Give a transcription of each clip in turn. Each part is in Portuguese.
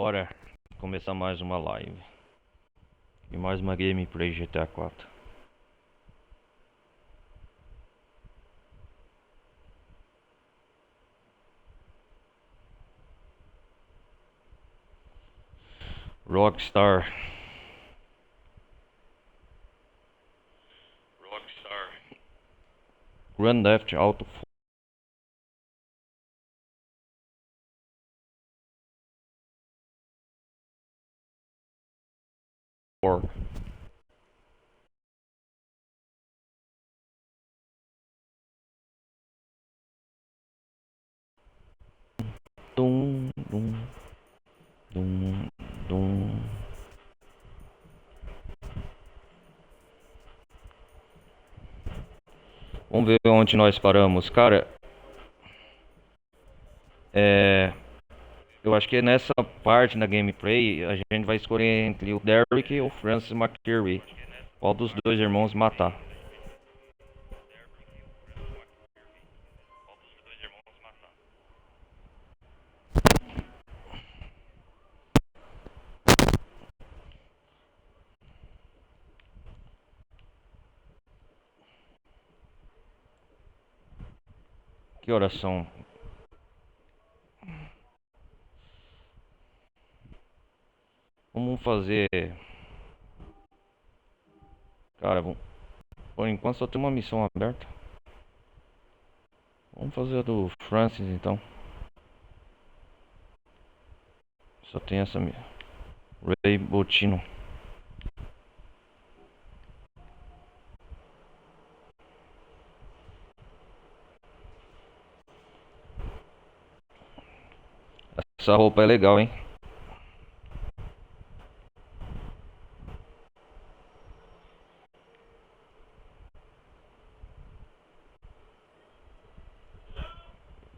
Bora começar mais uma live e mais uma gameplay GTA 4. Rockstar. Grand Theft Auto 4. Dum, dum, dum, dum. Vamos ver onde nós paramos, cara. Eu acho que nessa parte na gameplay a gente vai escolher entre o Derrick e o Francis McCreary. Qual dos dois irmãos matar? Que horas são? Vamos fazer. Cara, por enquanto só tem uma missão aberta. Vamos fazer a do Francis então. Só tem essa. Ray Botino. Essa roupa é legal, hein?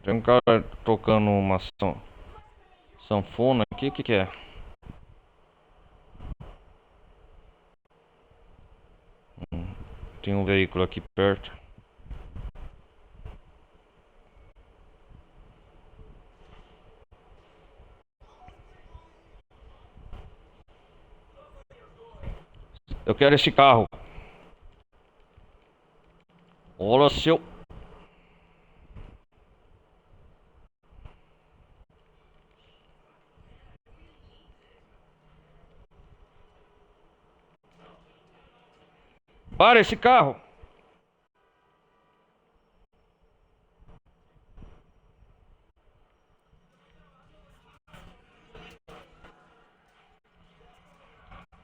Tem um cara tocando uma sanfona aqui, o que que é? Tem um veículo aqui perto. Eu quero esse carro. Olha seu. Para esse carro.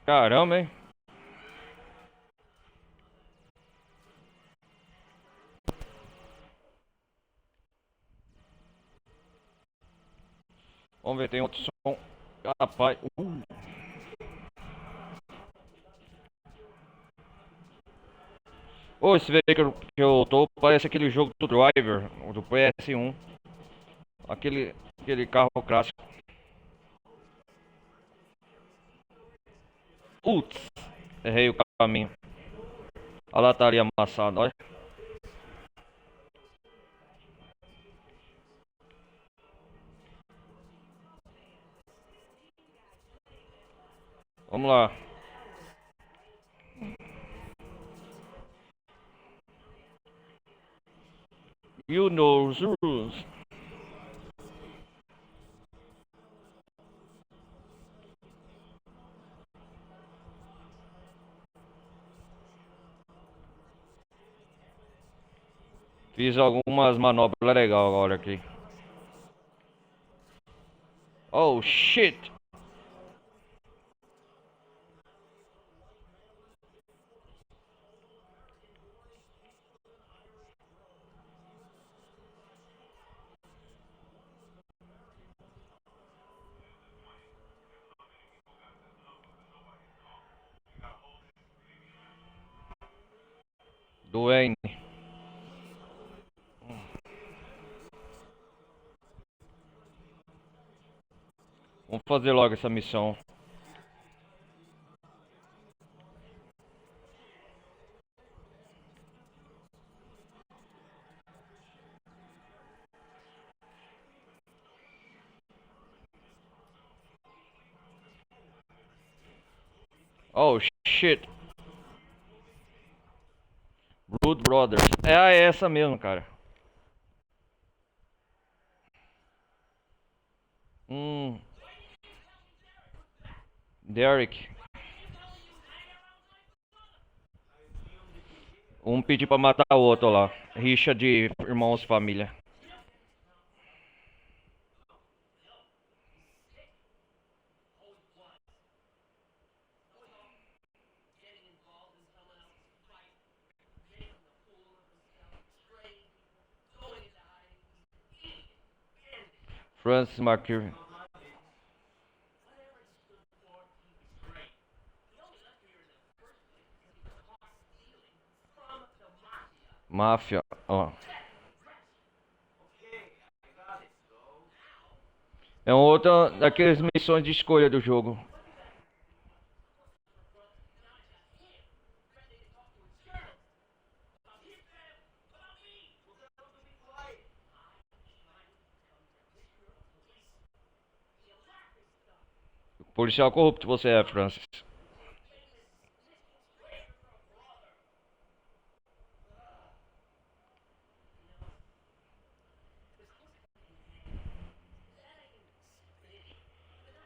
Caramba, hein? Vamos ver, tem outro som. Rapaz. Ô, esse veículo que eu tô parece aquele jogo do Driver, do PS1. Aquele carro clássico. Putz, errei o caminho. A lataria amassada, olha. Vamos lá. You know the rules. Fiz algumas manobras legais agora aqui. Oh shit! Duane. Vamos fazer logo essa missão. Oh, shit. Blood Brothers. É essa mesmo, cara. Hum. Derek. Um pediu pra matar o outro lá. Rixa de irmãos família. Francis McCurry. Máfia. Ó. É uma outra daquelas missões de escolha do jogo. Policial corrupto você é, Francis.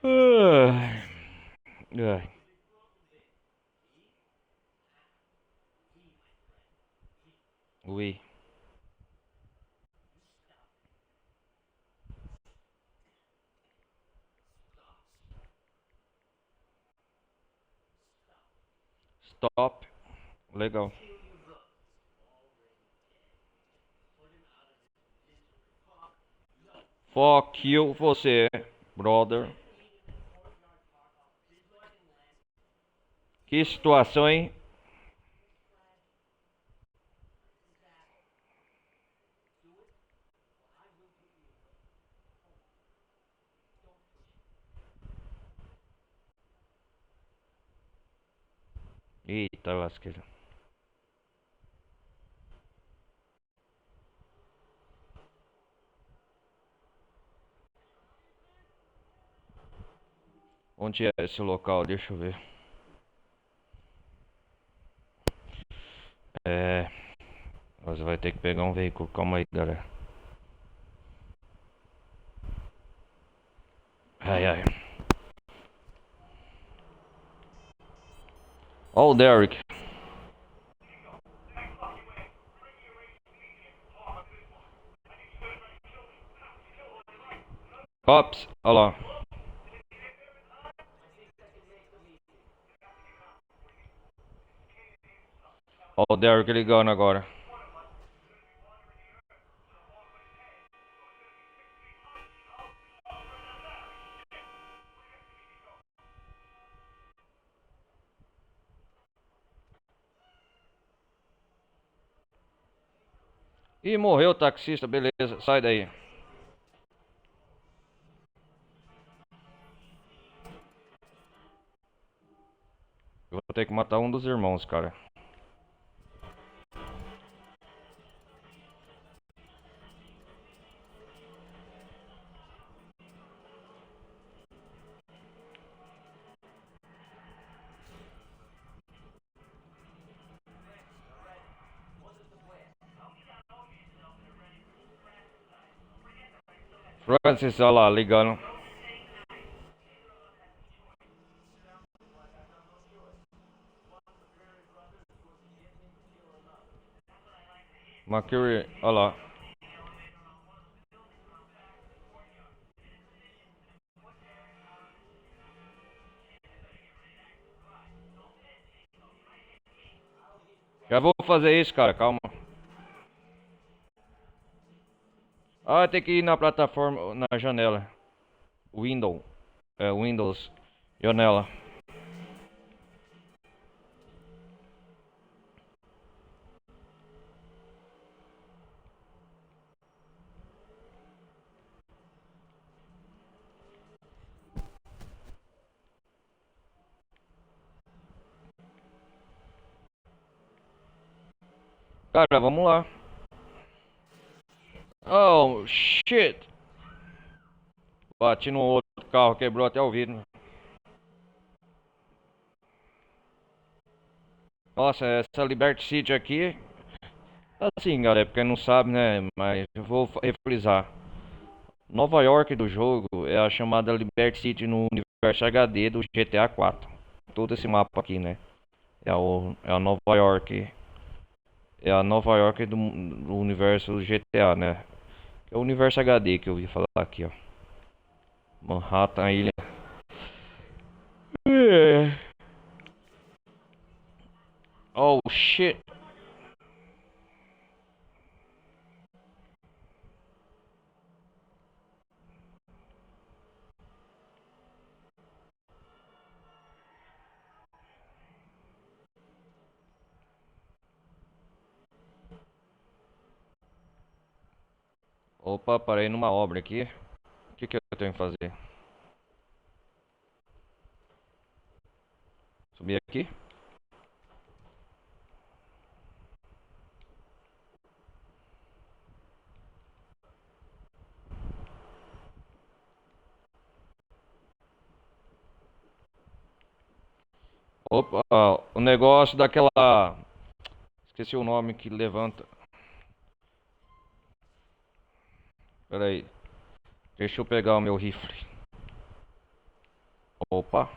Ai. Ai. Ui. Stop. Legal. Fuck you, você, brother. Que situação, hein? Eita, lasqueira. Onde é esse local? Deixa eu ver. É. Você vai ter que pegar um veículo. Calma aí, galera. Ai, ai. Ó o Derek. Ops, olha lá. Ó o Derek ligando agora. Ih, morreu o taxista, beleza. Sai daí. Eu vou ter que matar um dos irmãos, cara. Francis, olha lá, ligando. Mercury, olha lá. Já vou fazer isso, cara, calma. Ah, tem que ir na plataforma, na janela. Window. É, Windows. Janela. Cara, vamos lá. Oh, shit. Bati no outro carro, quebrou até o vidro. Nossa, essa Liberty City aqui, assim, galera, porque não sabe, né? Mas eu vou refrisar. Nova York do jogo é a chamada Liberty City no universo HD do GTA 4. Todo esse mapa aqui, né? É a Nova York. É a Nova York do universo do GTA, né? É o universo HD que eu ouvi falar aqui, ó. Manhattan, ilha. É. Oh shit. Opa, parei numa obra aqui. O que que eu tenho que fazer? Subir aqui? Opa, o negócio daquela. Esqueci o nome que levanta. Pera aí. Deixa eu pegar o meu rifle. Opa.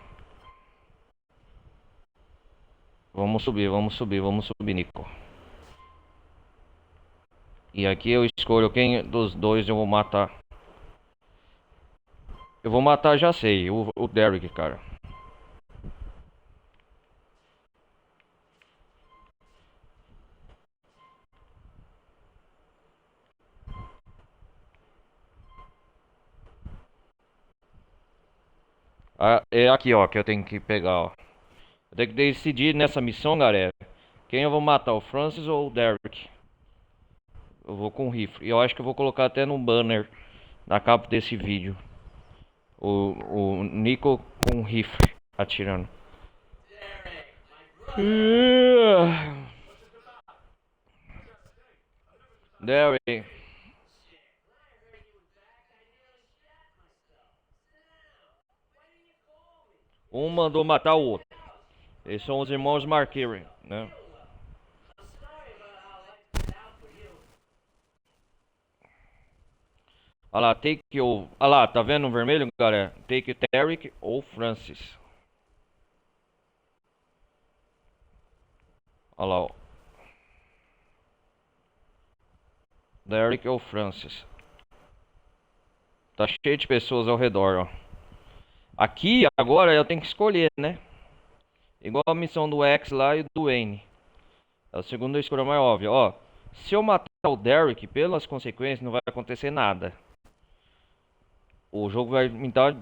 Vamos subir, Nico. E aqui eu escolho quem dos dois eu vou matar. Eu vou matar, já sei, o Derek, cara. Ah, é aqui, ó, que eu tenho que pegar, ó. Eu tenho que decidir nessa missão, galera. Quem eu vou matar, o Francis ou o Derek? Eu vou com o rifle. E eu acho que eu vou colocar até no banner na capa desse vídeo. O Nico com o rifle atirando. Derek. Um mandou matar o outro. Eles são os irmãos Marqueira, né? Olha lá, take o. Olha lá, tá vendo o vermelho, galera? Take Derek ou Francis. Olha lá, ó. Derek ou Francis. Tá cheio de pessoas ao redor, ó. Aqui, agora, eu tenho que escolher, né? Igual a missão do X lá e do Wayne. É a segunda escolha mais óbvia, ó. Se eu matar o Derek, pelas consequências, não vai acontecer nada. O jogo vai me dar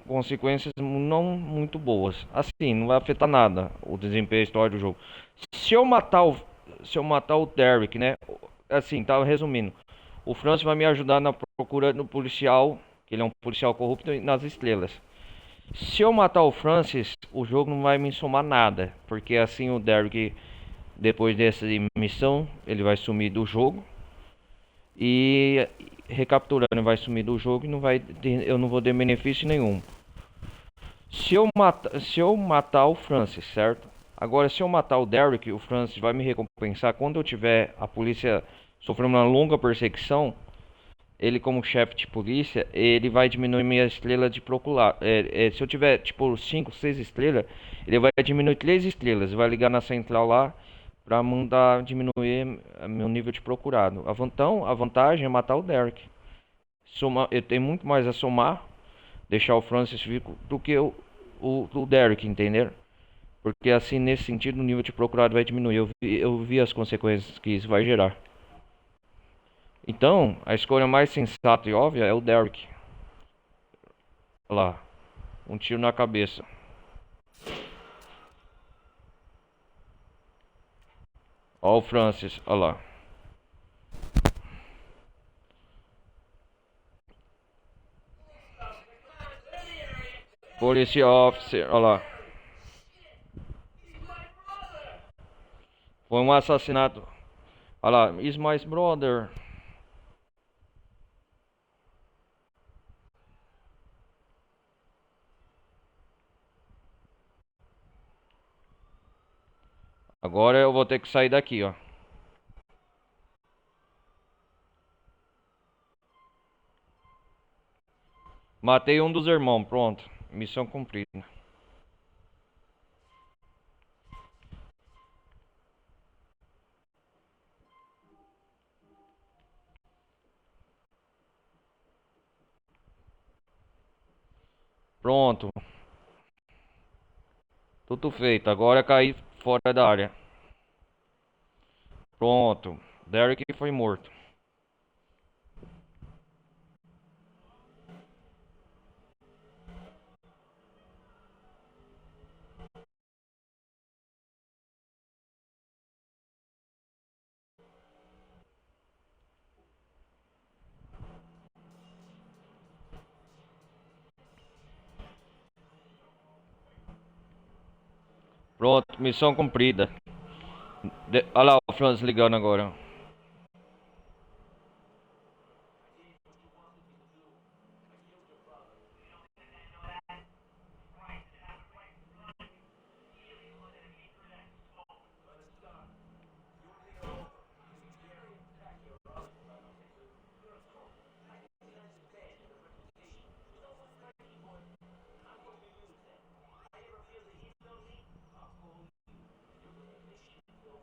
consequências não muito boas. Assim, não vai afetar nada o desempenho e a história do jogo. Se eu matar o, se eu matar o Derek, né? Assim, tá resumindo. O Francis vai me ajudar na procura do policial, que ele é um policial corrupto, nas estrelas. Se eu matar o Francis, o jogo não vai me somar nada, porque assim o Derek, depois dessa missão, ele vai sumir do jogo. E recapturando, vai sumir do jogo e não vai ter, eu não vou ter benefício nenhum. Se eu matar o Francis, certo? Agora, se eu matar o Derek, o Francis vai me recompensar quando eu tiver a polícia sofrendo uma longa perseguição. Ele, como chefe de polícia, ele vai diminuir minha estrela de procurar. Se eu tiver tipo 5, 6 estrelas, ele vai diminuir 3 estrelas. Vai ligar na central lá pra mandar diminuir meu nível de procurado. Então, a vantagem é matar o Derek. Eu tenho muito mais a somar, deixar o Francis vivo do que o Derek, entender? Porque assim, nesse sentido, o nível de procurado vai diminuir. Eu vi as consequências que isso vai gerar. Então, a escolha mais sensata e óbvia é o Derek. Olha lá, um tiro na cabeça. Olha o Francis, olha lá. Police officer, olha lá. Foi um assassinato. Olha lá, is my brother. Agora eu vou ter que sair daqui, ó. Matei um dos irmãos, pronto. Missão cumprida. Pronto. Tudo feito. Agora caí fora da área. Pronto. Derek foi morto. Pronto, missão cumprida. Olha lá o Franz ligando agora.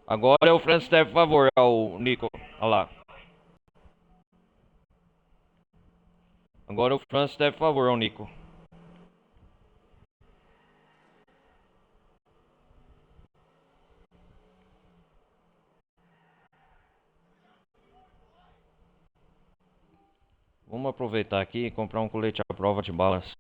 Agora é o Franz deve favor ao Nico. Olha lá. Agora o Franz deve favor ao Nico. Vamos aproveitar aqui e comprar um colete à prova de balas.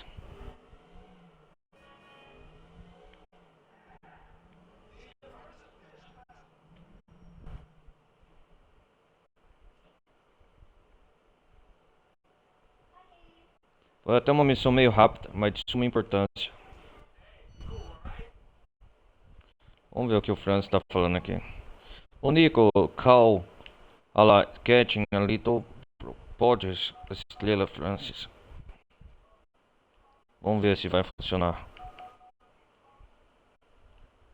Foi até uma missão meio rápida, mas de suma importância. Vamos ver o que o Franz está falando aqui. O Nico, Cal, olha lá, catching a little podres, estrela Francis. Vamos ver se vai funcionar.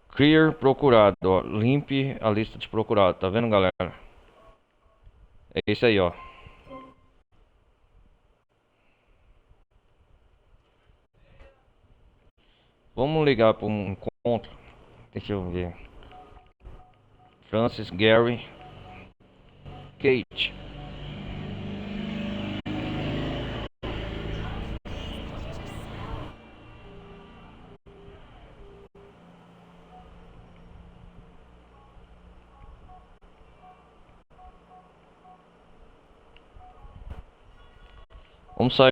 Clear procurado, ó. Limpe a lista de procurado. Tá vendo, galera? É isso aí, ó. Vamos ligar para um encontro. Deixa eu ver. Francis, Gary, Kate. Vamos sair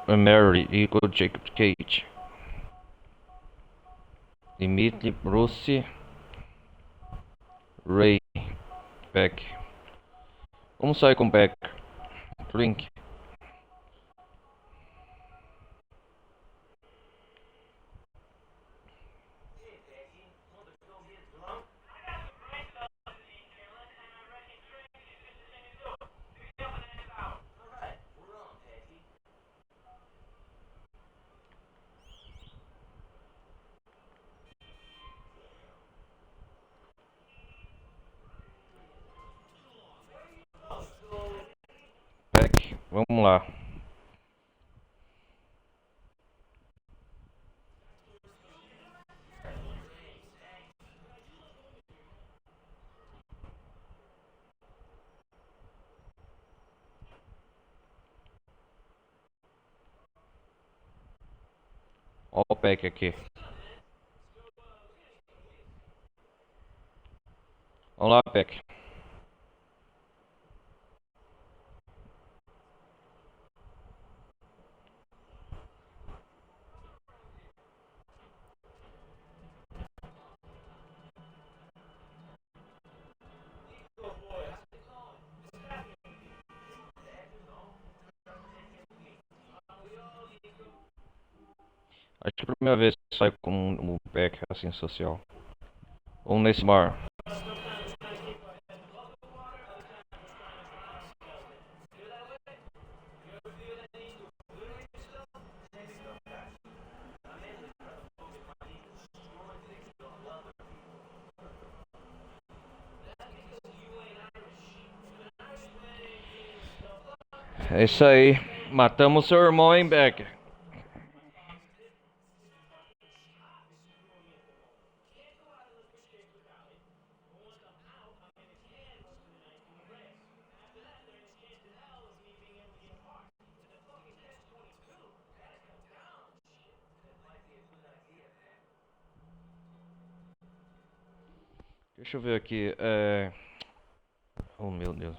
com Mary e com Kate. Dimitri, Bruce, Ray, Beck. Vamos sair com Beck. Drink. Beck. Vamos lá. Ó o Beck aqui. Vamos lá, Beck. Acho que é a primeira vez que saio com o Beck assim social. Vamos nesse bar. É isso aí. Matamos seu irmão, hein, Becker? Deixa eu ver aqui. Oh, meu Deus.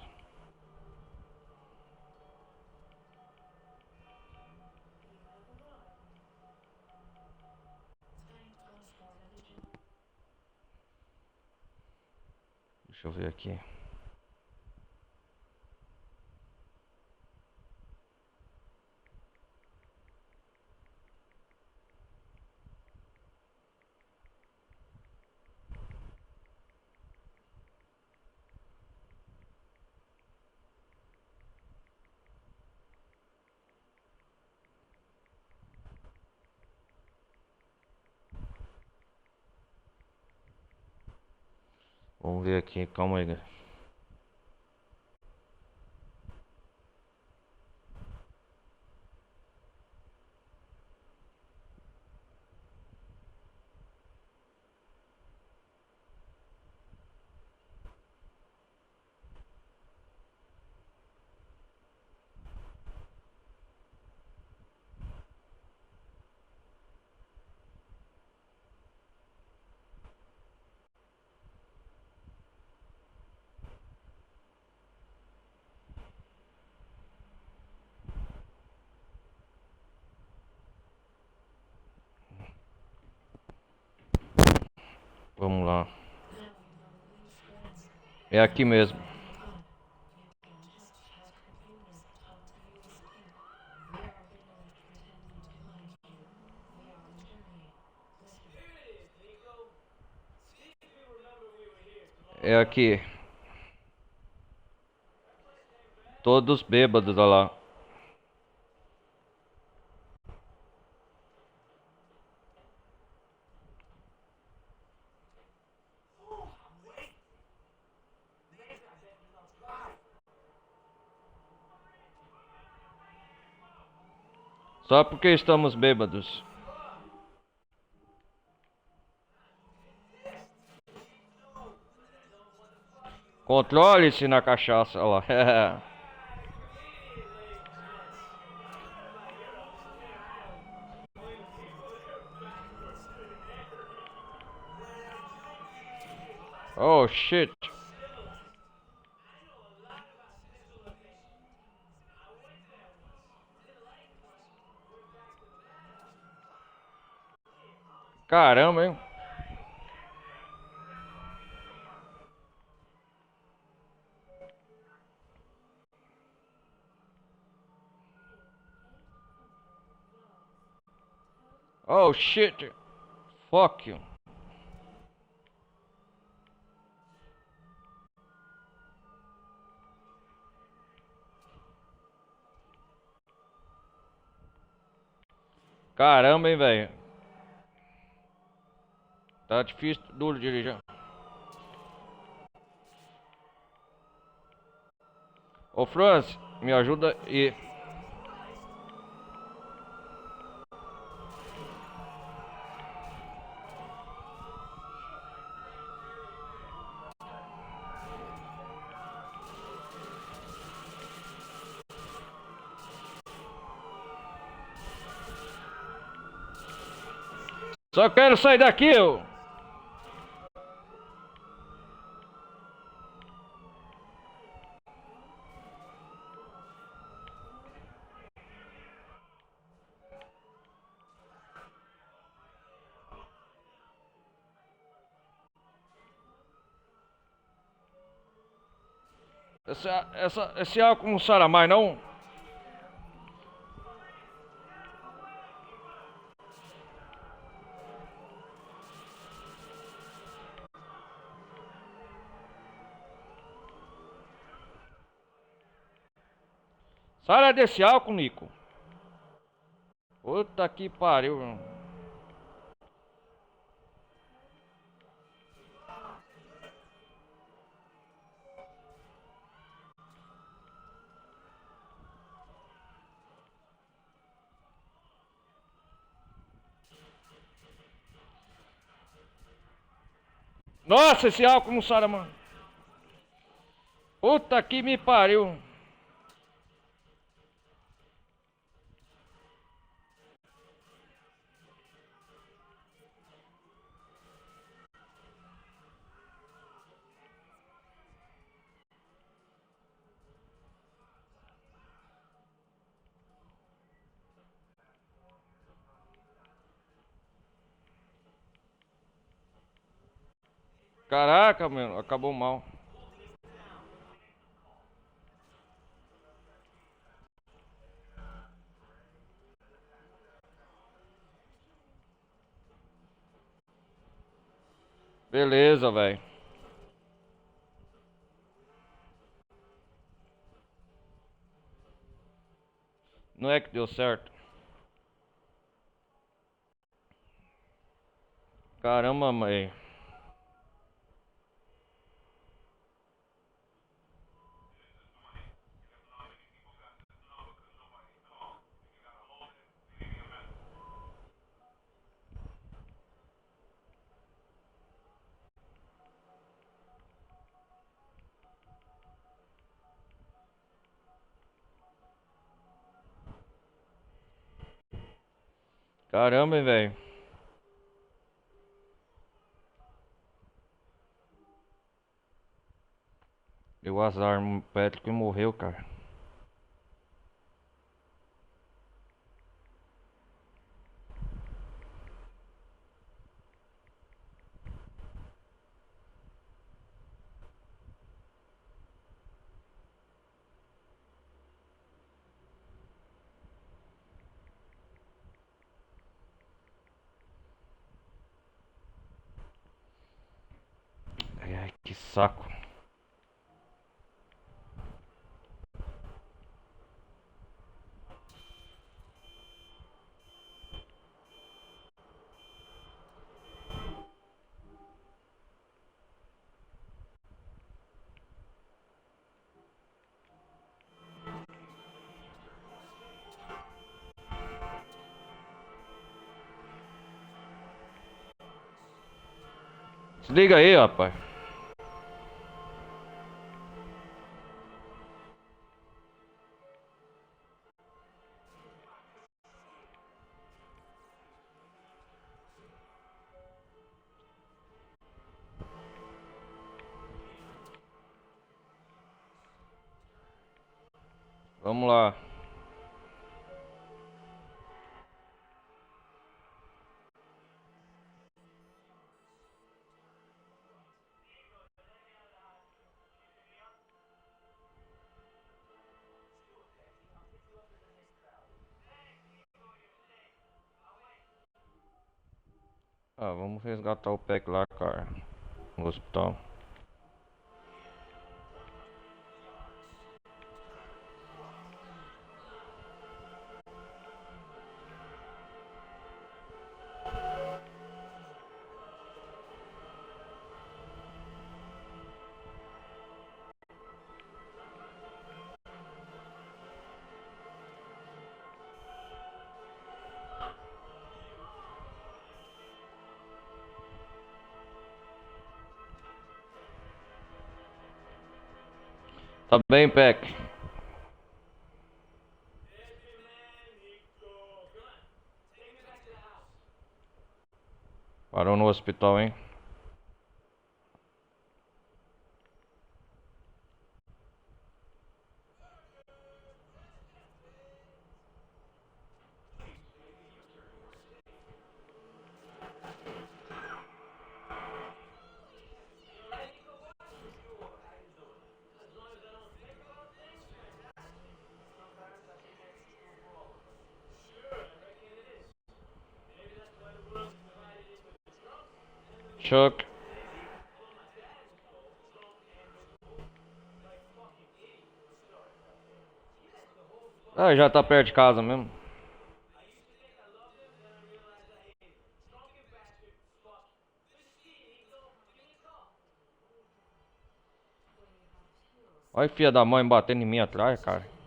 Deixa eu ver aqui. Vamos ver aqui. Calma aí, galera. Vamos lá. É aqui mesmo. É aqui. Todos bêbados, olha lá. Só porque estamos bêbados. Controle-se na cachaça, olha lá. Oh, shit. Caramba, hein? Oh, shit. Fuck you. Caramba, hein, velho. Tá difícil, duro dirigir. Ô, Franz, me ajuda e... Só quero sair daqui, eu. Esse álcool não sara mais, não? Sai desse álcool, Nico. Puta que pariu. Nossa, esse álcool não sara, mano. Puta que me pariu. Caraca, mano, acabou mal. Beleza, velho. Não é que deu certo. Caramba, mãe. Caramba, hein, velho. Deu azar, o Patrick morreu, cara. Ai, ai, que saco. Desliga aí, rapaz. Vamos lá. Ah, vamos resgatar o Pack lá, cara. No hospital. Tá bem, Pack. Parou no hospital, hein? Chuck. Ah, já tá perto de casa mesmo. Olha a filha da mãe batendo em mim atrás, cara.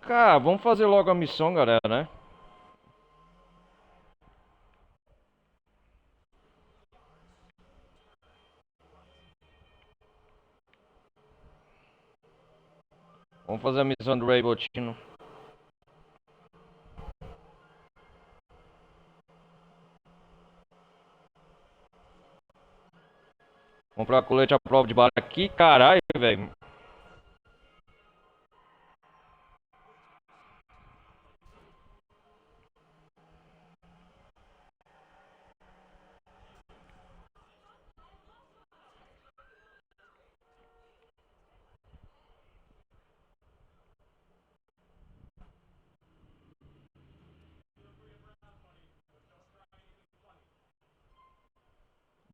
Cara, vamos fazer logo a missão, galera, né? Vamos fazer a missão do Ray Botino. Comprar colete à prova de bala aqui, caralho, velho.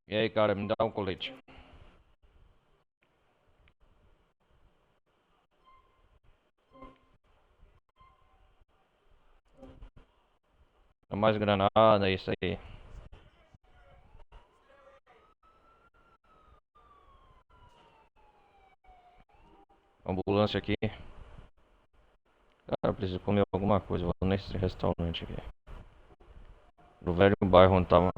E aí, cara, me dá um colete. Mais granada, é isso aí. Ambulância aqui. Cara, preciso comer alguma coisa. Vou nesse restaurante aqui. Do velho bairro onde tava.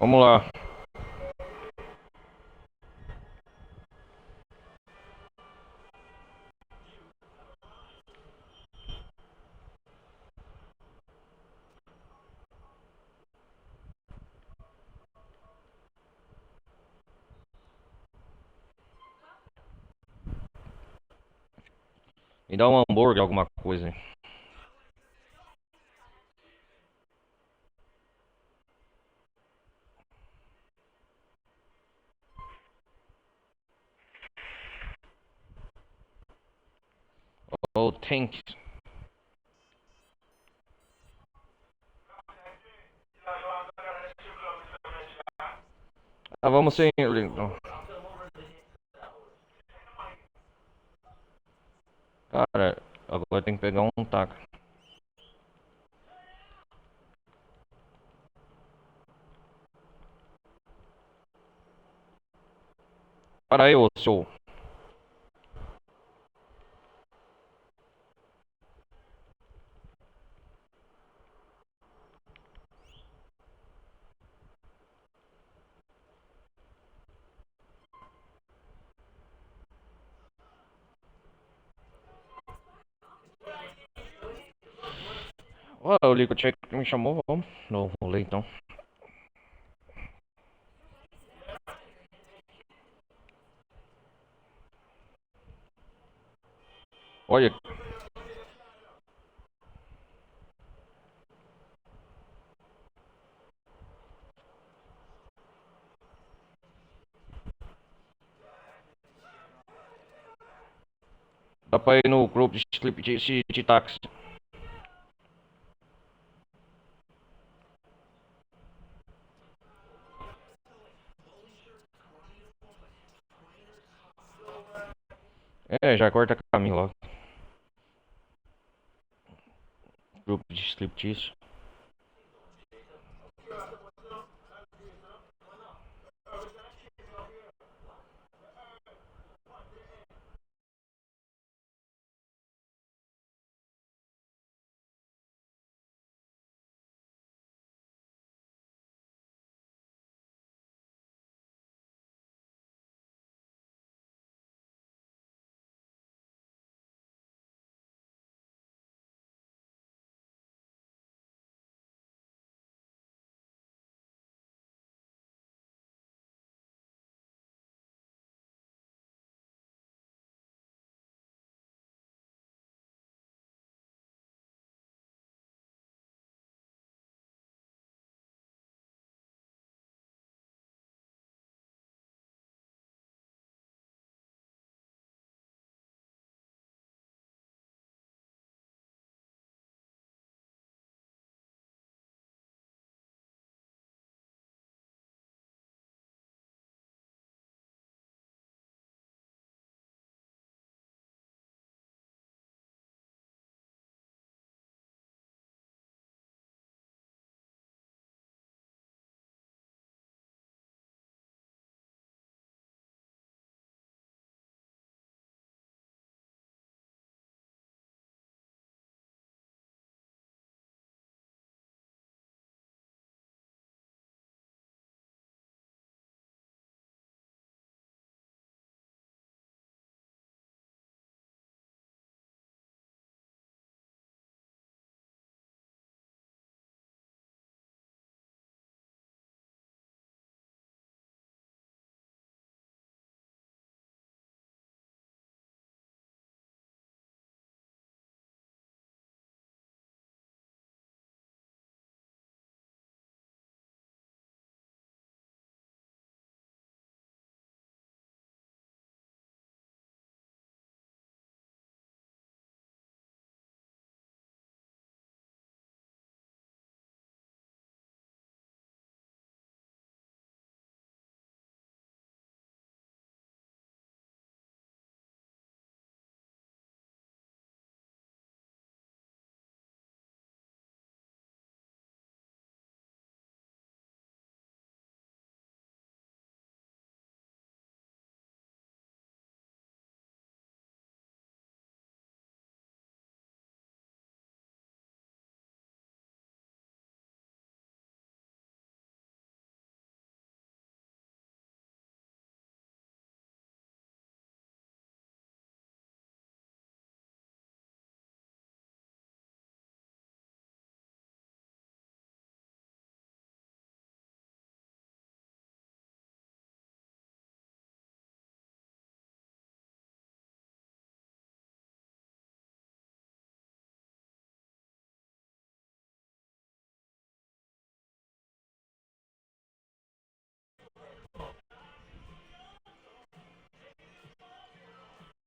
Vamos lá. Me dá um hambúrguer, alguma coisa aí. Oh, thanks. Ah, vamos sem ele, então. Cara, agora tem que pegar um taco. Para aí, ô seu. Ó, o Lico Check me chamou, vamos. No rolê então. Olha, dá pra ir no grupo de sleep de táxi. É, já corta caminho lá. Grupo de striptease.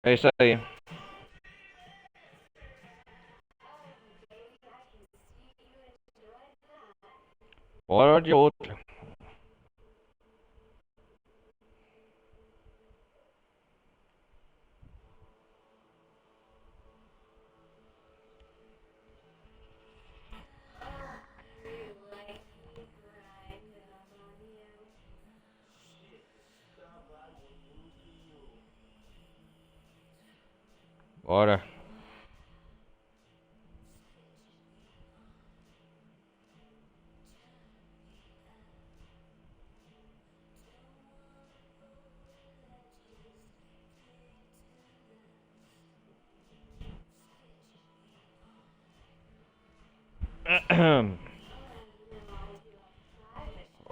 É isso aí. Hora de outra. Bora.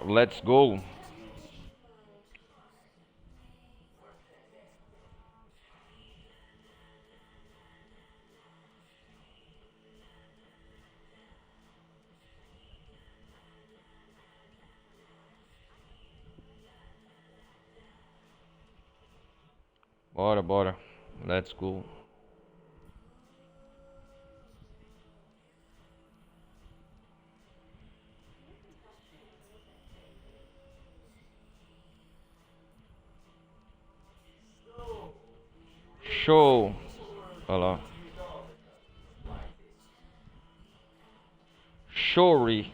Let's go. Bora, bora. Let's go. Show. Olha lá. Shuri.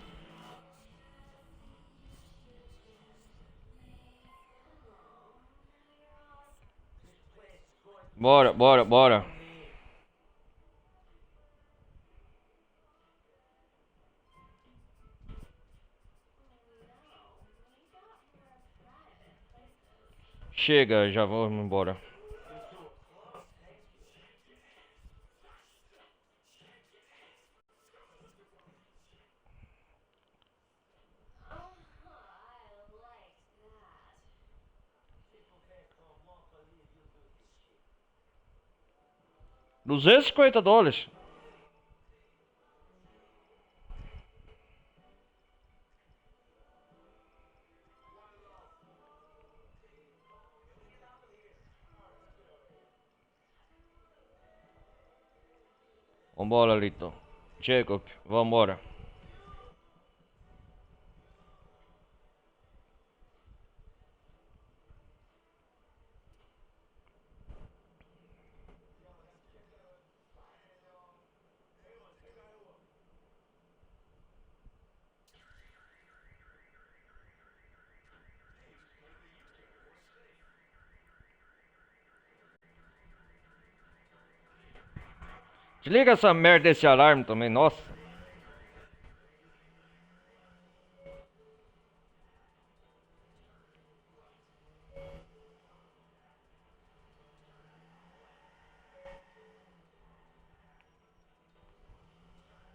Bora, bora, bora. Chega, já vamos embora. $250. Vambora, Lito. Jacob, vambora. Desliga essa merda desse alarme também, nossa.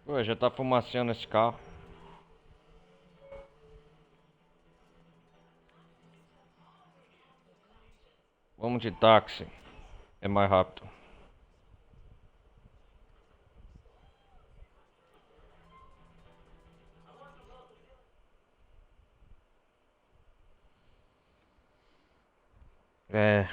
Ué, já tá fumaceando esse carro. Vamos de táxi. É mais rápido. É.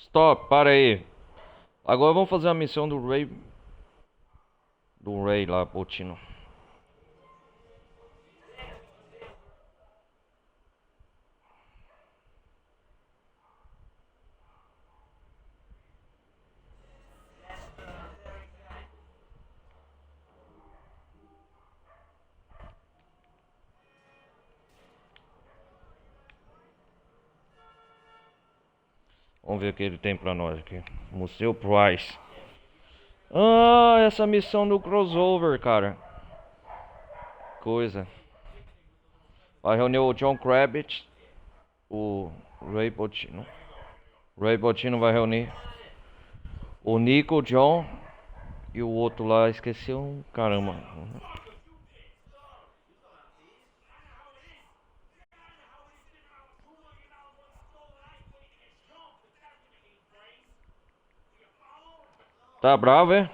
Stop, para aí. Agora vamos fazer a missão do Ray. Do Ray lá, Botino. Vamos ver o que ele tem pra nós aqui. Museu Price. Ah, essa missão do crossover, cara. Coisa. Vai reunir o John Kravitz, o Ray Botino. Ray Botino vai reunir O Nico, o John e o outro lá, esqueci um caramba. Tá bravo, é?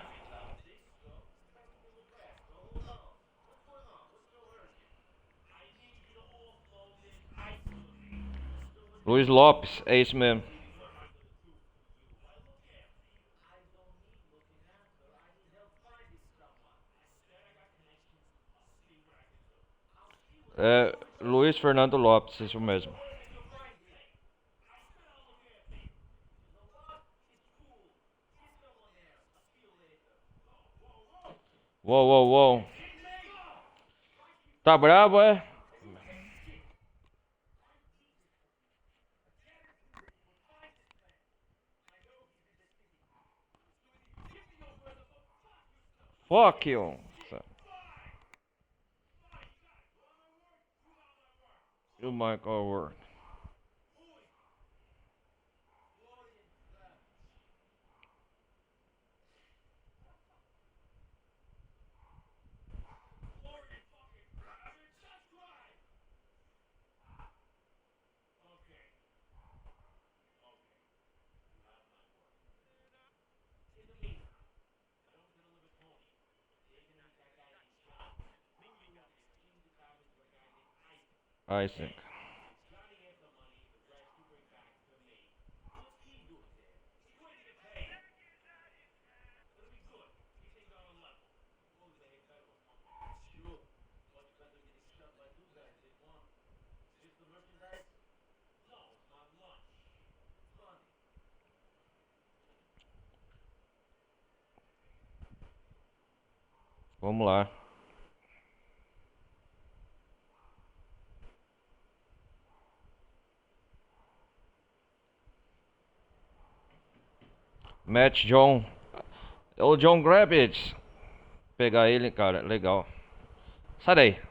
Luiz Lopes, é isso mesmo. É Luiz Fernando Lopes, isso mesmo. Uou, uou, uou. Tá bravo, é? Fuck you. You Michael Ward. I think. Vamos lá. Matt John. O John Grabbit. Pegar ele, cara, legal. Sai daí.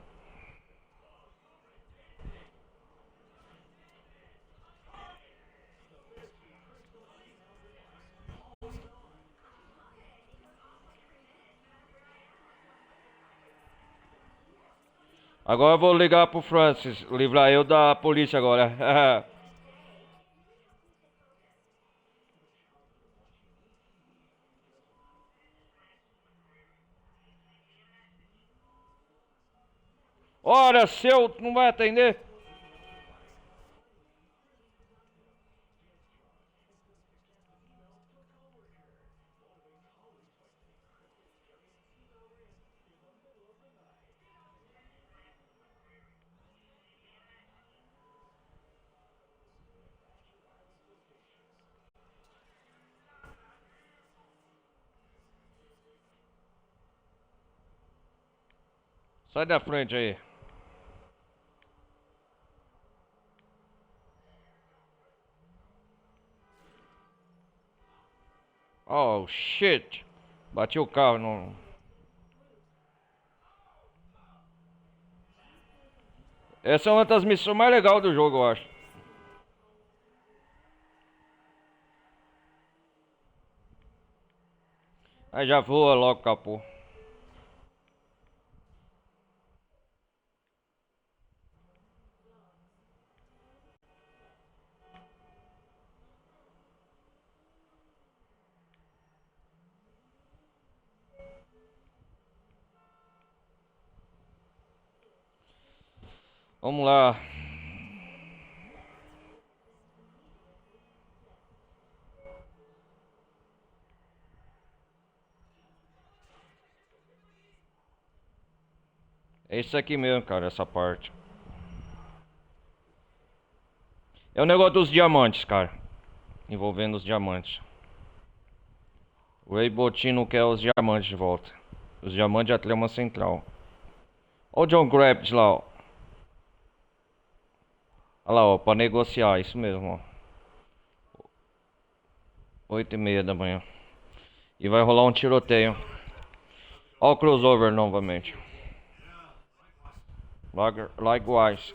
Agora eu vou ligar pro Francis, livrar eu da polícia agora. Ora, seu, não vai atender? Sai da frente aí. Oh, shit. Bati o carro no... Essa é uma das missões mais legais do jogo, eu acho. Aí já voa logo, capô. Vamos lá. É isso aqui mesmo, cara, essa parte. É o negócio dos diamantes, cara. Envolvendo os diamantes. O Ray Botino quer os diamantes de volta. Os diamantes da trama central. Olha o John Grabbit lá, ó. Olha lá, ó, pra negociar, isso mesmo, ó. 8h30 da manhã. E vai rolar um tiroteio. Olha o crossover novamente. Likewise.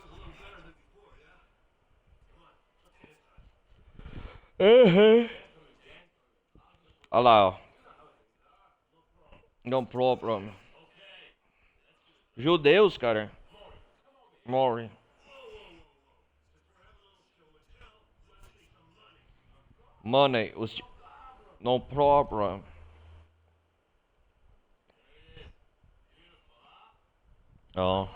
Uhum. Olha lá, ó. No problem. Judeus, cara. Morre. Money. No problem. Ó.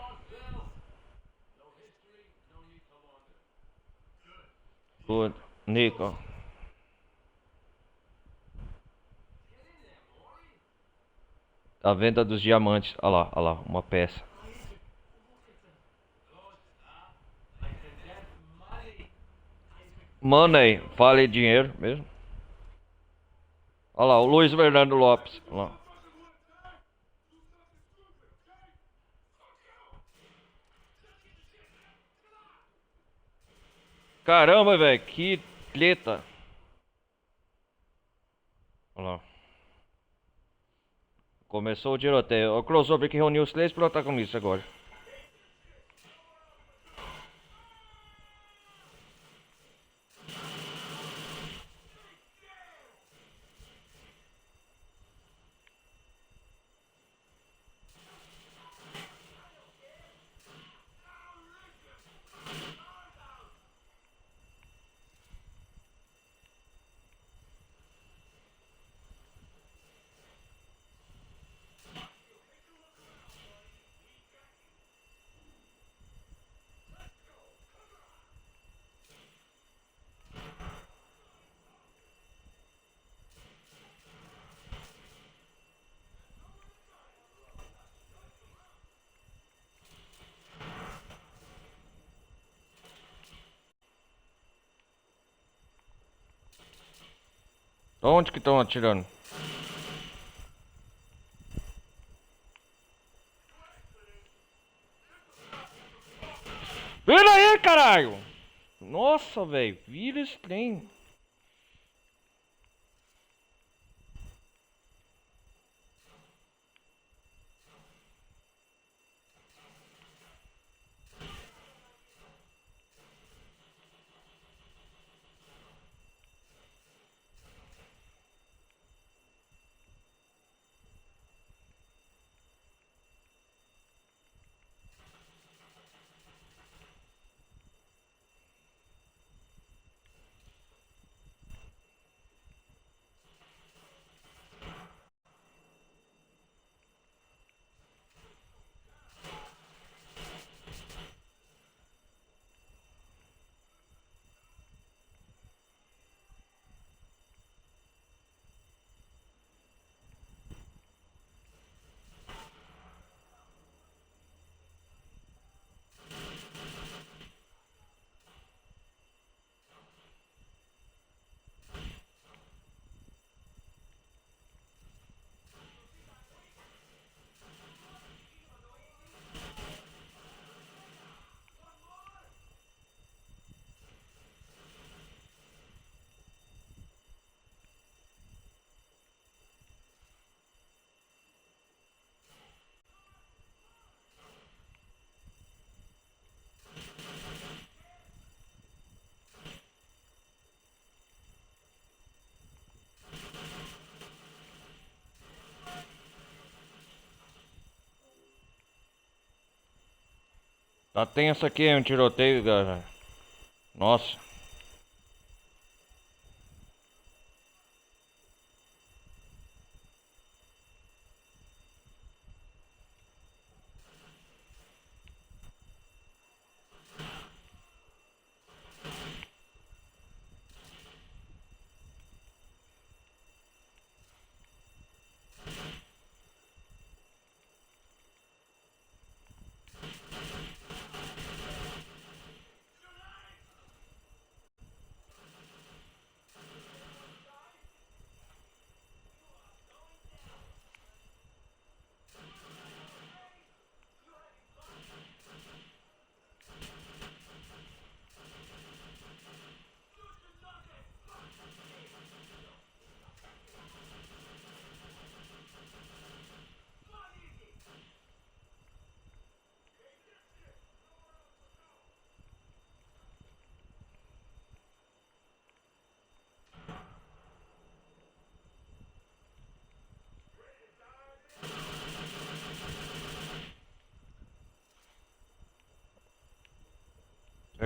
Good. Nico. A venda dos diamantes. Olha lá, uma peça. Money, vale dinheiro mesmo. Olha lá, o Luiz Fernando Lopes. Olha lá. Caramba, velho, que treta. Olha lá. Começou o tiroteio. O crossover que reuniu os três protagonistas agora. Onde que estão atirando? Vira aí, caralho! Nossa, velho, vira esse trem. Tá tenso aqui, um tiroteio, galera. Nossa.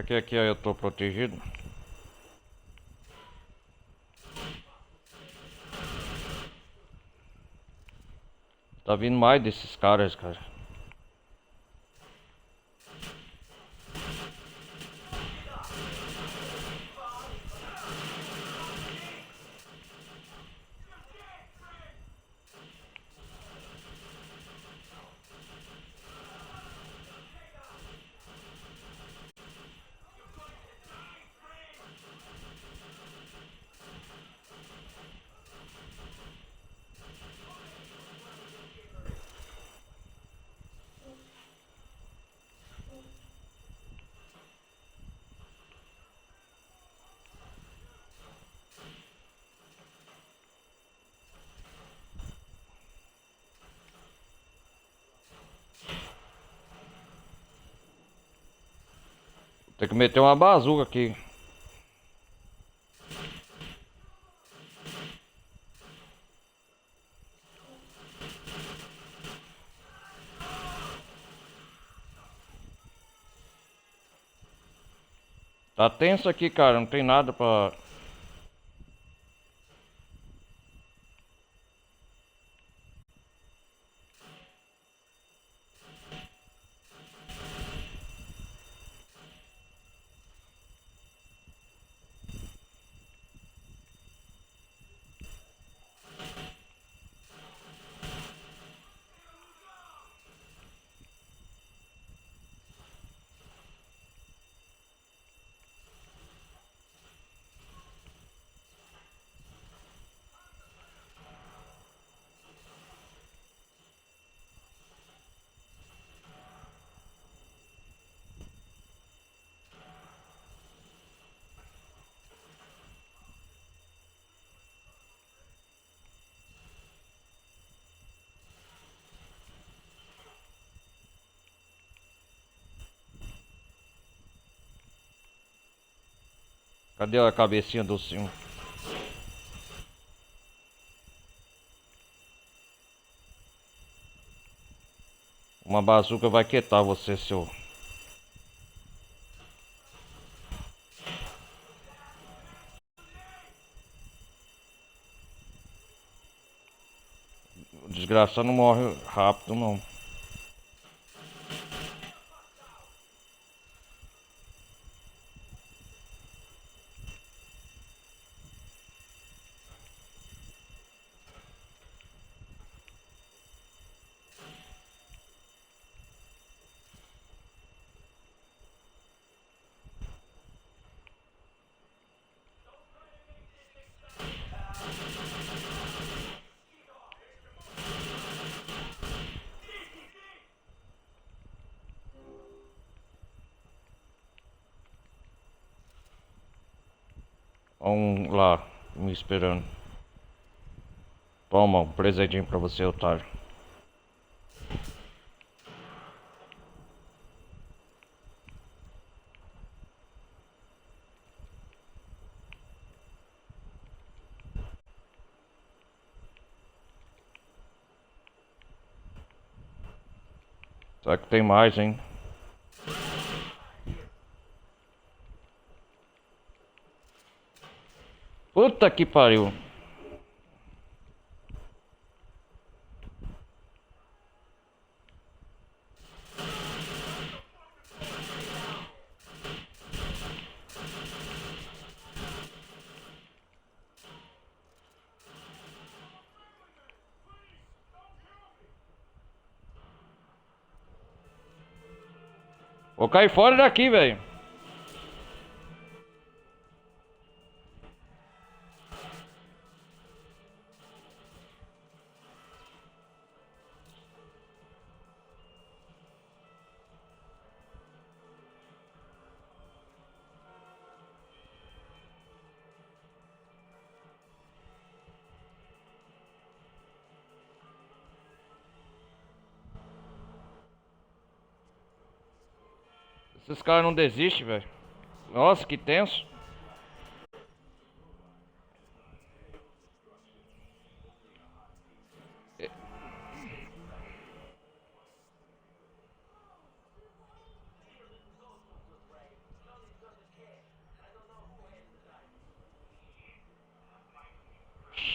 porque aqui eu tô protegido. Tá vindo mais desses caras, cara. Tem que meter uma bazuca aqui. Tá tenso aqui, cara. Não tem nada pra... Cadê a cabecinha do sim? Uma bazuca vai quietar você, seu... O desgraçado não morre rápido, não. Vamos lá, me esperando. Toma, um presentinho pra você, otário. Será que tem mais, hein? Puta que pariu. Vou cair fora daqui, velho. Esses caras não desistem, velho. Nossa, que tenso.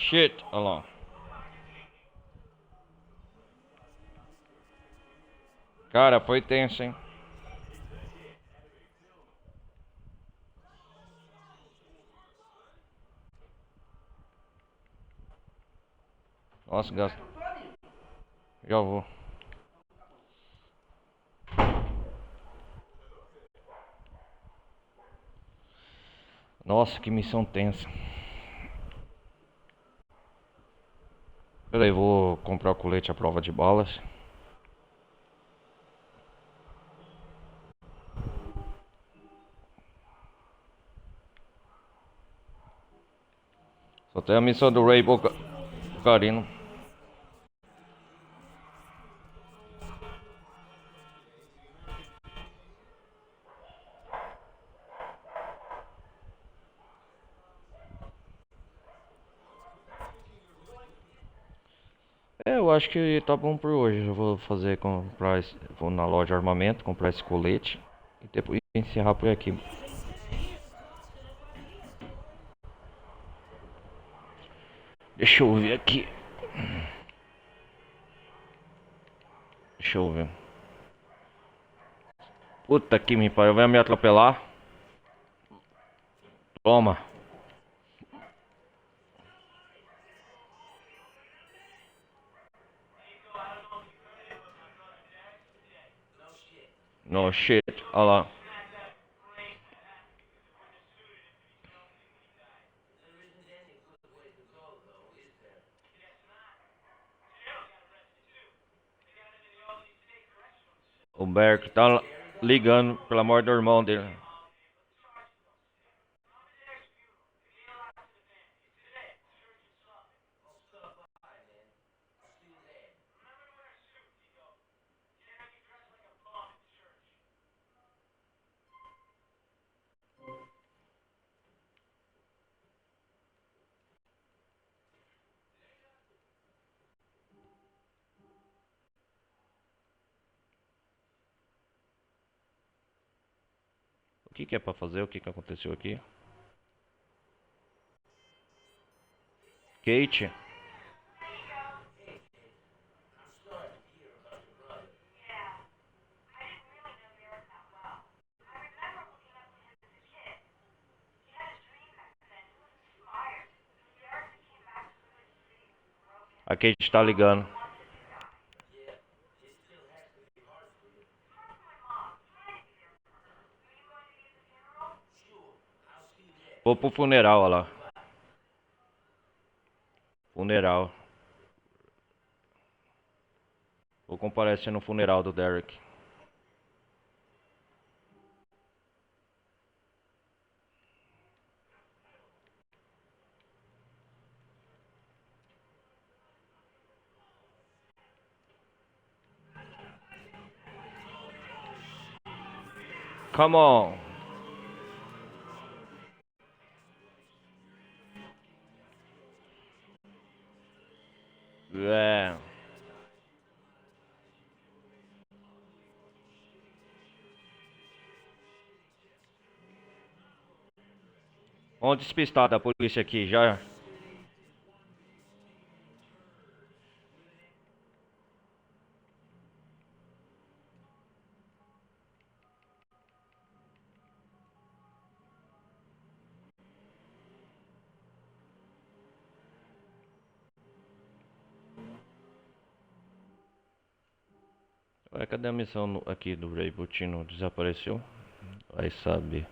Shit, olha lá. Cara, foi tenso, hein? Nossa, gasta. Já vou. Nossa, que missão tensa. Peraí, vou comprar o colete à prova de balas. Só tem a missão do Rainbow Carino. Eu acho que tá bom por hoje. Eu vou fazer comprar vou na loja de armamento, comprar esse colete e depois encerrar por aqui. Deixa eu ver aqui. Deixa eu ver. Puta que me pariu, vai me atropelar. Toma. No shit, olha lá. O Berk tá ligando, pelo amor do irmão dele. O que que é pra fazer? O que que aconteceu aqui? Kate. A Kate tá ligando. Vou pro funeral, olha lá. Funeral. Vou comparecer no funeral do Derek. Come on. É. Vamos despistar da polícia aqui já. Ué, cadê a missão aqui do Ray Butino? Desapareceu? Vai saber.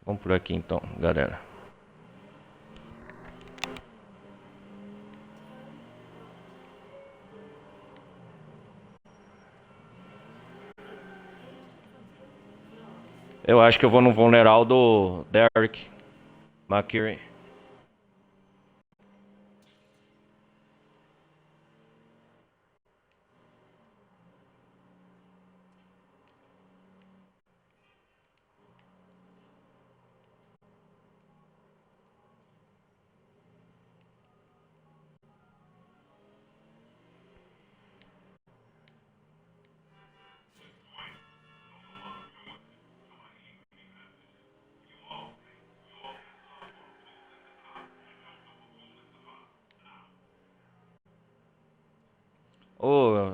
Vamos por aqui então, galera. Eu acho que eu vou no funeral do Derek McCurry.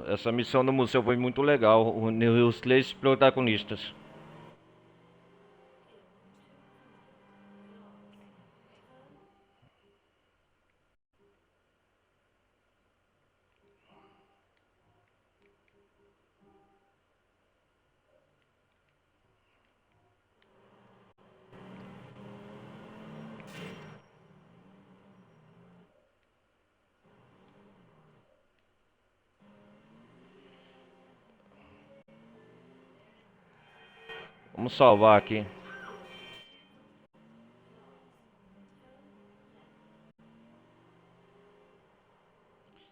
Essa missão do museu foi muito legal. Uniu os três protagonistas. Vamos salvar aqui.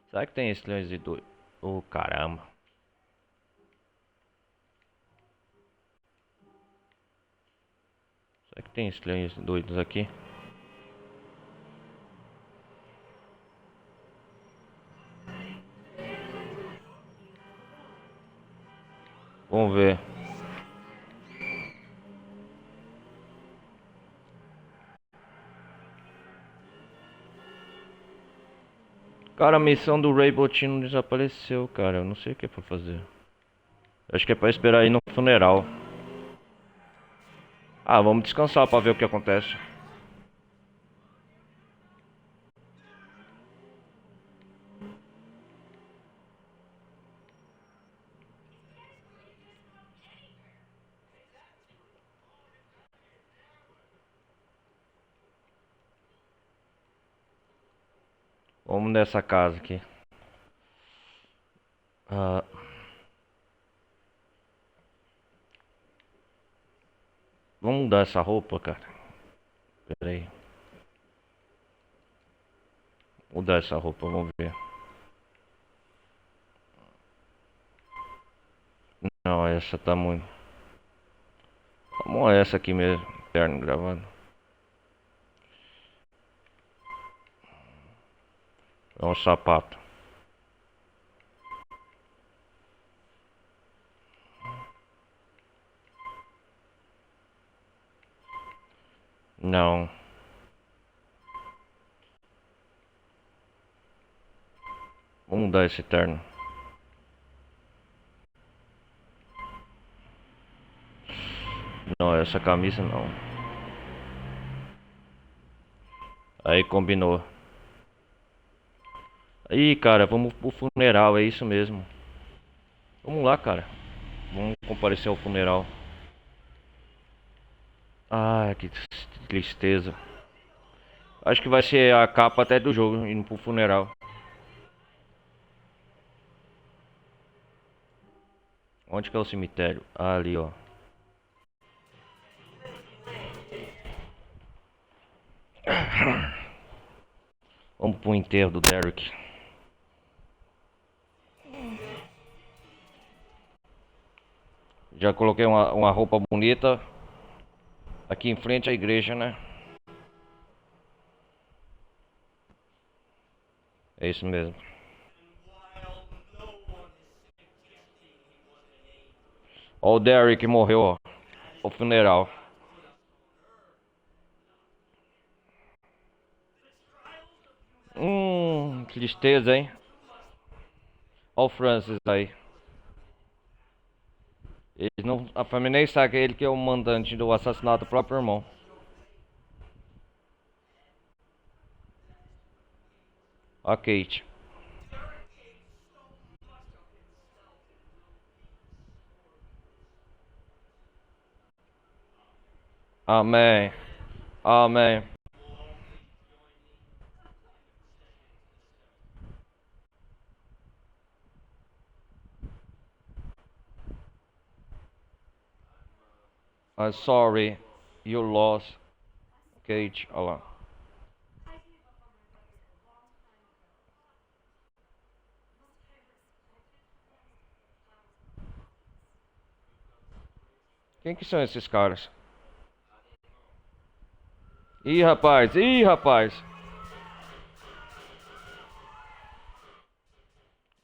Será que tem estranhos de doido? Oh, caramba. Será que tem estranhos doidos aqui? Vamos ver. Cara, a missão do Rainbow Team desapareceu, cara. Eu não sei o que é pra fazer. Acho que é pra esperar aí no funeral. Ah, vamos descansar pra ver o que acontece. Vamos nessa casa aqui. Ah, vamos mudar essa roupa, cara. Pera aí. Mudar essa roupa, vamos ver. Não, essa tá muito. Vamos essa aqui mesmo. Perna gravando. É um sapato. Não. Vamos mudar esse terno. Não, essa camisa não. Aí combinou. Aí, cara, vamos pro funeral, é isso mesmo. Vamos lá, cara. Vamos comparecer ao funeral. Ah, que tristeza. Acho que vai ser a capa até do jogo, indo pro funeral. Onde que é o cemitério? Ah, ali, ó. Vamos pro enterro do Derek. Já coloquei uma roupa bonita aqui em frente à igreja, né? É isso mesmo. Ó, o Derek morreu, ó. O funeral. Tristeza, hein? Ó o Francis aí. Eles não, a família nem sabe que ele que é o mandante do assassinato do próprio irmão. Ó, Kate. Amém. Amém. I'm sorry. You lost. Kate. Olha lá. Quem que são esses caras? Ih, rapaz. Ih, rapaz.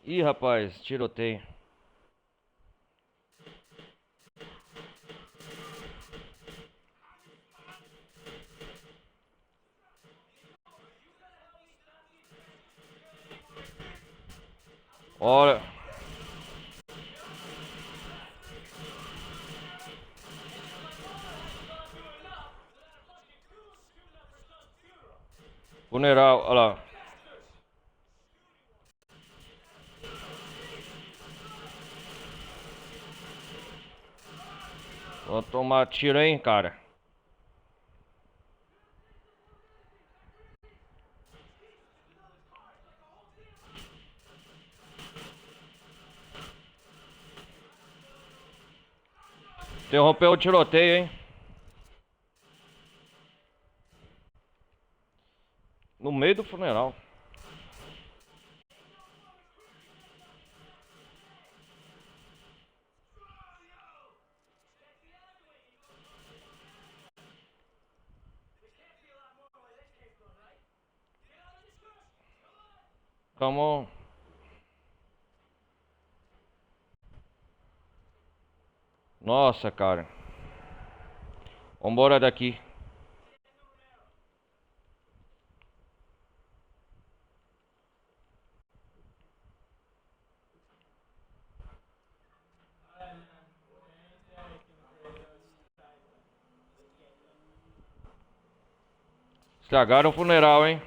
Ih, rapaz. Tiroteio. Olha. Funeral, olha lá. Vou tomar tiro, hein, cara. Interrompeu o tiroteio, hein. No meio do funeral. Come on. Nossa, cara. Vambora daqui. Estragaram o funeral, hein.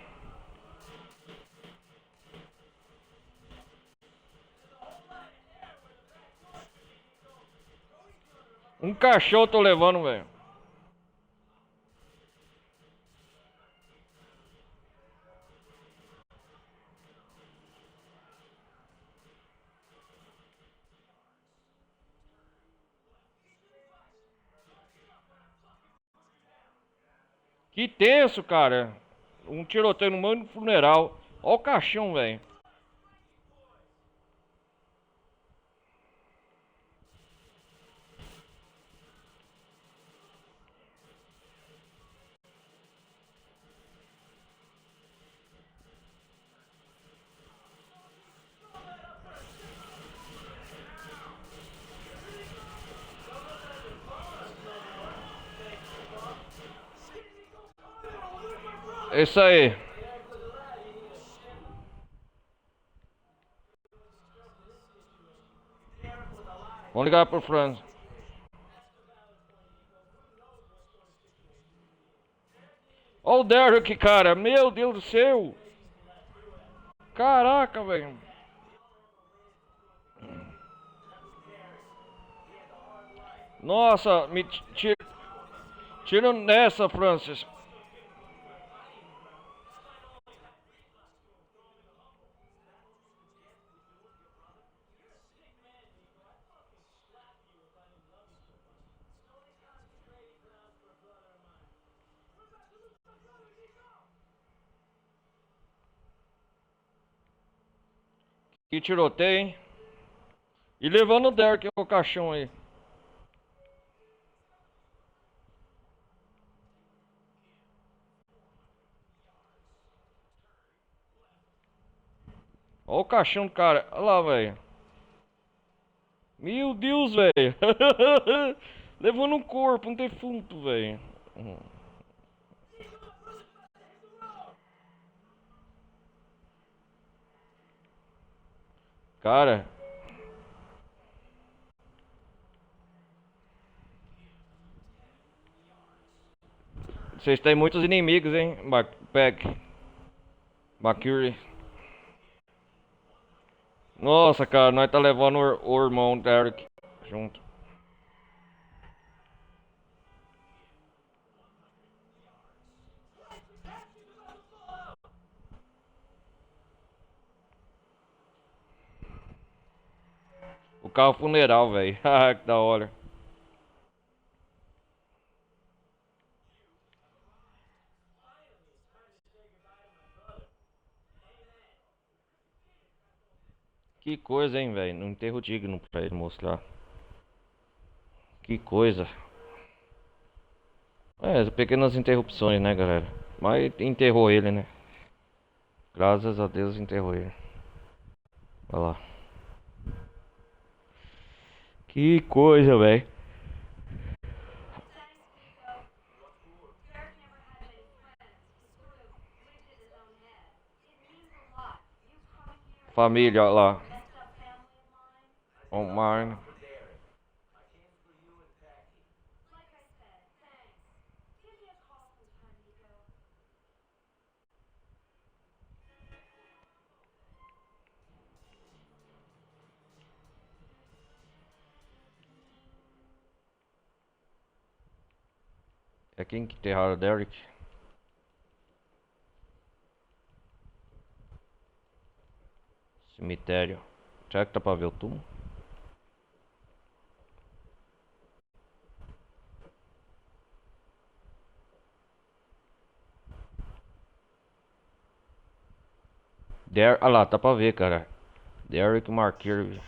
Um caixão eu tô levando, velho. Que tenso, cara. Um tiroteio no meio do funeral. Ó o caixão, velho. É isso aí. Vamos ligar pro Franz. Ó o Derek, cara. Meu Deus do céu. Caraca, velho. Nossa, me tira nessa, Francis. Que tiroteio, hein? E levando o Derek com o caixão aí. Ó o caixão, cara. Olha lá, velho. Meu Deus, velho. Levando um corpo, um defunto, velho. Cara, vocês têm muitos inimigos, hein? Backpack. Mercury. Nossa, cara, nós tá levando o irmão Derek junto. O carro funeral, velho. Ah, que da hora. Que coisa, hein, velho. Um enterro digno pra ele mostrar. Que coisa. É, pequenas interrupções, né, galera? Mas enterrou ele, né? Graças a Deus enterrou ele. Olha lá. Que coisa, velho. Família, olha lá. Omar. É quem que enterraram o Derek? Cemitério. Será que dá pra ver o túmulo? Ah lá, tá pra ver, cara. Derek Markir.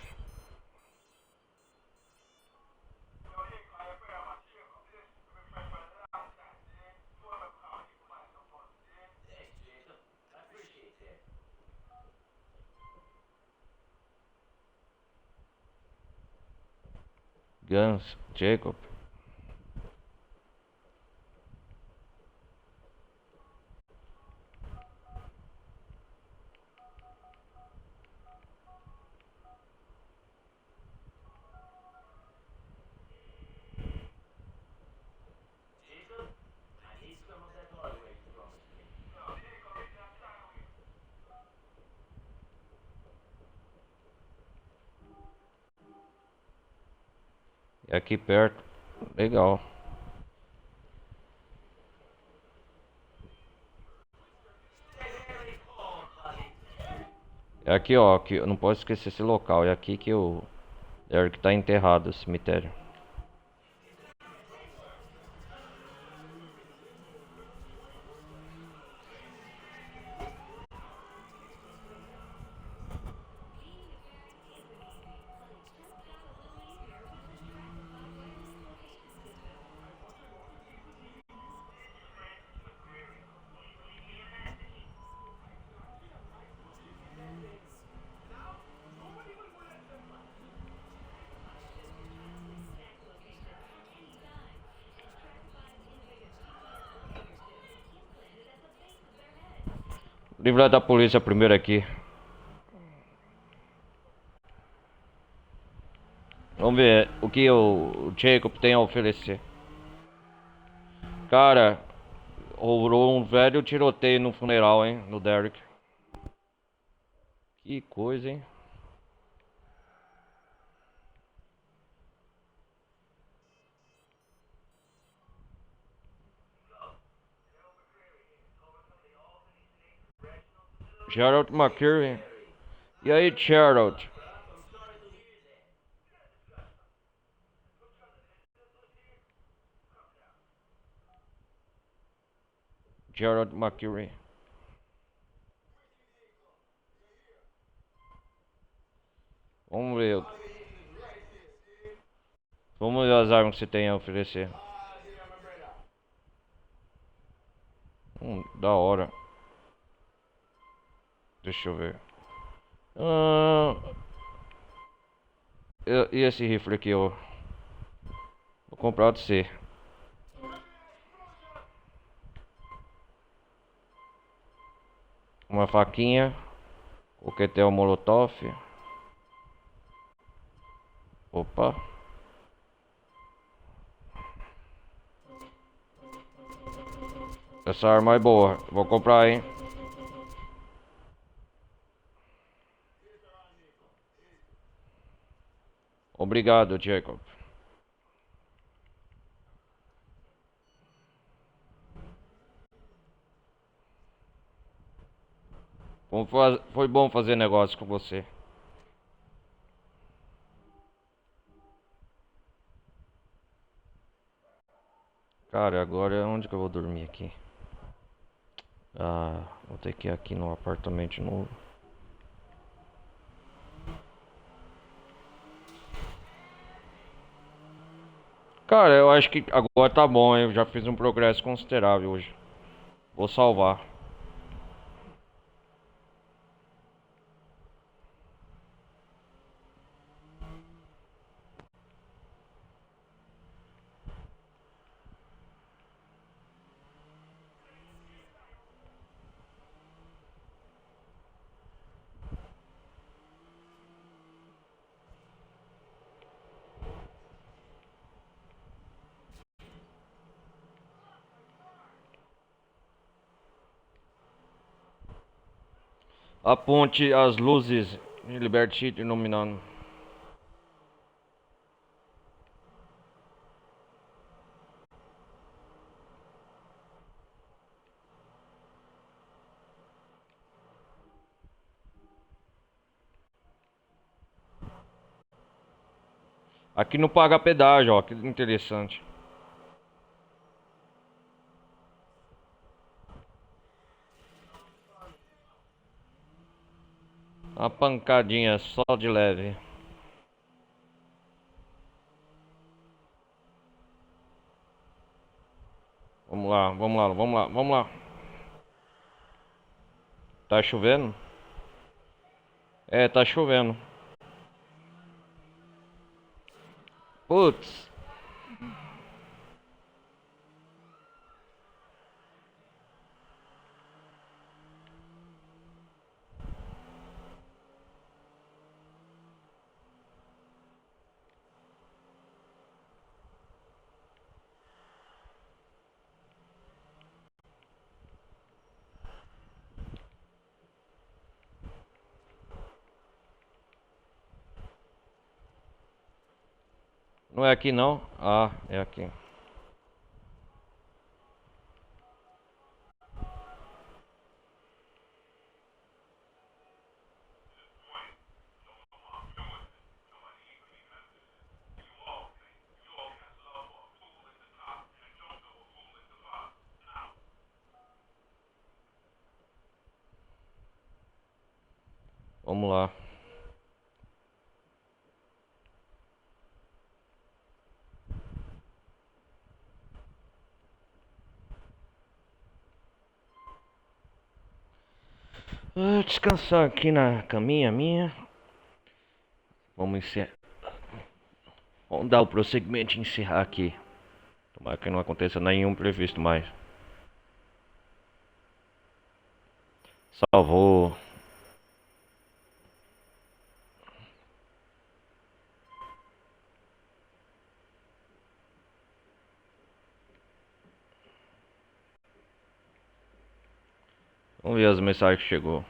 Guns, Jacob. É aqui perto. Legal. É aqui, ó. Aqui, eu não posso esquecer esse local. É aqui que o Derek tá enterrado, o cemitério. Livrar da polícia primeiro aqui. Vamos ver o que o Jacob tem a oferecer. Cara, rolou um velho tiroteio no funeral, hein? No Derek. Que coisa, hein? Gerald McCurry. E aí, Gerald? Gerald McCurry. Vamos ver. Vamos ver as armas que você tem a oferecer. Da hora. Deixa eu ver. Ah, e esse rifle aqui, ó. Vou comprar de você. Uma faquinha. Coquetel molotov. Opa. Essa arma é boa. Vou comprar, hein. Obrigado, Jacob. Foi bom fazer negócio com você. Cara, agora onde que eu vou dormir aqui? Ah, vou ter que ir aqui no apartamento novo. Cara, eu acho que agora tá bom, hein? Eu já fiz um progresso considerável hoje. Vou salvar. Aponte as luzes e liberte iluminando. Aqui não paga pedágio, ó, que interessante. Uma pancadinha só de leve. Vamos lá, vamos lá, vamos lá, vamos lá. Tá chovendo? É, tá chovendo. Putz. Não é aqui não? Ah, é aqui. Vamos lá. Vou descansar aqui na caminha minha. Vamos encerrar. Vamos dar o prosseguimento e encerrar aqui. Tomara que não aconteça nenhum previsto mais. Salvou. Vamos ver as mensagens que chegou.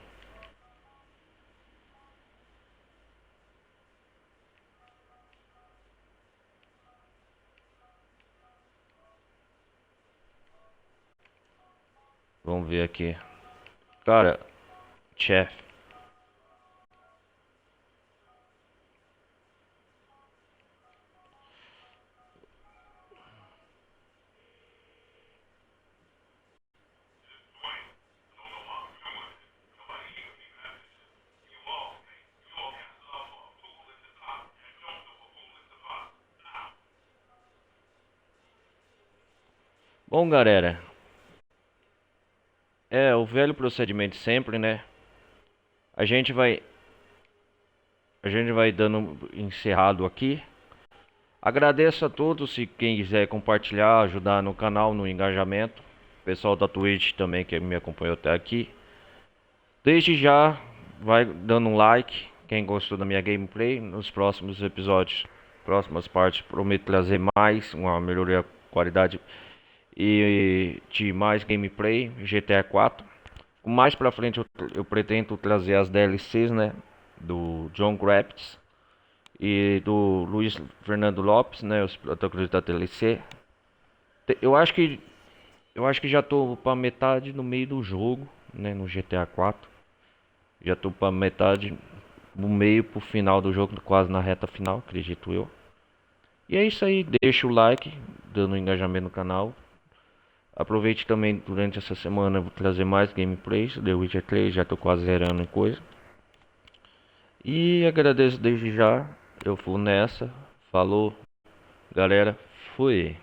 Vamos ver aqui. Cara, chefe. Bom, galera. É o velho procedimento sempre, né? A gente vai dando encerrado aqui. Agradeço a todos, se quem quiser compartilhar, ajudar no canal, no engajamento. Pessoal da Twitch também que me acompanhou até aqui. Desde já, vai dando um like. Quem gostou da minha gameplay, nos próximos episódios, próximas partes, prometo trazer mais, uma melhoria da qualidade e de mais gameplay, GTA 4. Mais pra frente eu pretendo trazer as DLCs, né, do John Crafts e do Luiz Fernando Lopes, né, os protagonistas da DLC. Eu acho que já tô pra metade no meio do jogo, né, no GTA 4. Já tô pra metade no meio pro final do jogo, quase na reta final, acredito eu. E é isso aí, deixa o like, dando engajamento no canal. Aproveite também durante essa semana, eu vou trazer mais gameplays. The Witcher 3, já tô quase zerando em coisa. E agradeço desde já. Eu fui nessa. Falou, galera. Fui.